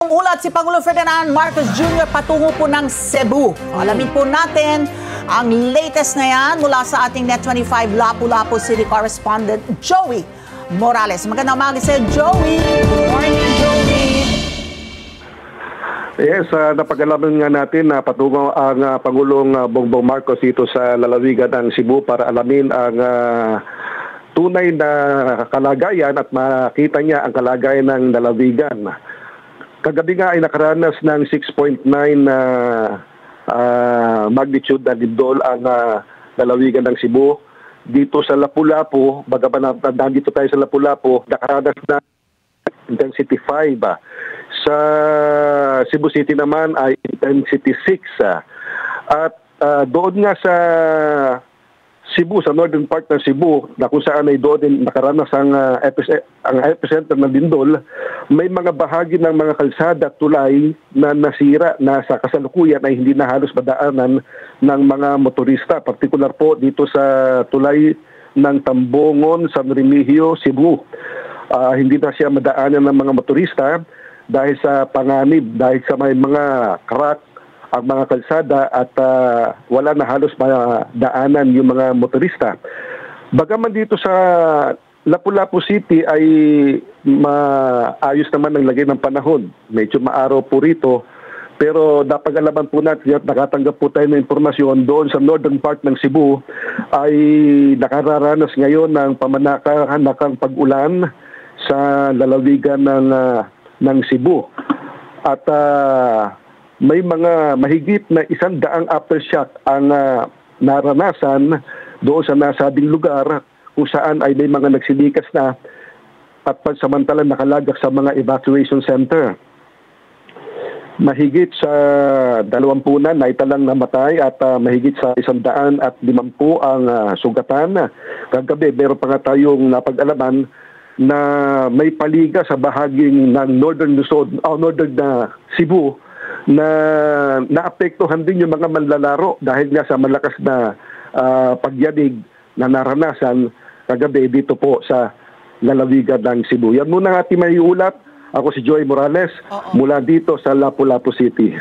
Ulat si Pangulo Ferdinand Marcos Jr. patungo po ng Cebu. Alamin po natin ang latest na yan mula sa ating Net25 Lapu-Lapu City Correspondent Joey Morales. Magandang umaga sa Joey. Good morning, Joey. Yes, napag-alaman nga natin na patungo ang Pangulong Bongbong Marcos dito sa lalawigan ng Cebu para alamin ang tunay na kalagayan at makita niya ang kalagayan ng lalawigan. Kagabi nga ay nakaranas ng 6.9 magnitude na lindol ang lalawigan ng Cebu. Dito sa Lapu-Lapu, bagaman nandito tayo sa Lapu-Lapu, nakaranas na intensity 5. Sa Cebu City naman ay intensity 6. At doon nga sa Cebu, sa northern part ng Cebu, na kung saan ay doon din nakaranas ang epicenter ng lindol, may mga bahagi ng mga kalsada at tulay na nasira na sa kasalukuyan ay hindi na halos madaanan ng mga motorista. Partikular po dito sa tulay ng Tambongon, San Remigio, Cebu. Hindi na siya madaanan ng mga motorista dahil sa panganib, dahil sa may mga crack ang mga kalsada at wala na halos madaanan yung mga motorista. Bagaman dito sa Lapu-Lapu City ay maayos naman ang lagay ng panahon. Medyo maaraw po rito. Pero napag-alaman po natin at nakatanggap po tayo ng informasyon doon sa northern part ng Cebu ay nakararanas ngayon ng pamanakang pag-ulan sa lalawigan ng Cebu. At may mga mahigit na 100 aftershock ang naranasan doon sa nasabing lugar kung saan ay may mga nagsilikas na at pansamantalang nakalagak sa mga evacuation center. Mahigit sa 20 na italang namatay at mahigit sa 150 ang sugatan. Kagabi, meron pa nga tayong napag-alaman na may paliga sa bahaging ng northern Luzon, northern Cebu na naapektuhan din yung mga manlalaro dahil nga sa malakas na pagyanig na naranasan kagabi dito po sa lalawigan ng Cebu. Yan muna ang ating may ulat. Ako si Joey Morales mula dito sa Lapu-Lapu City.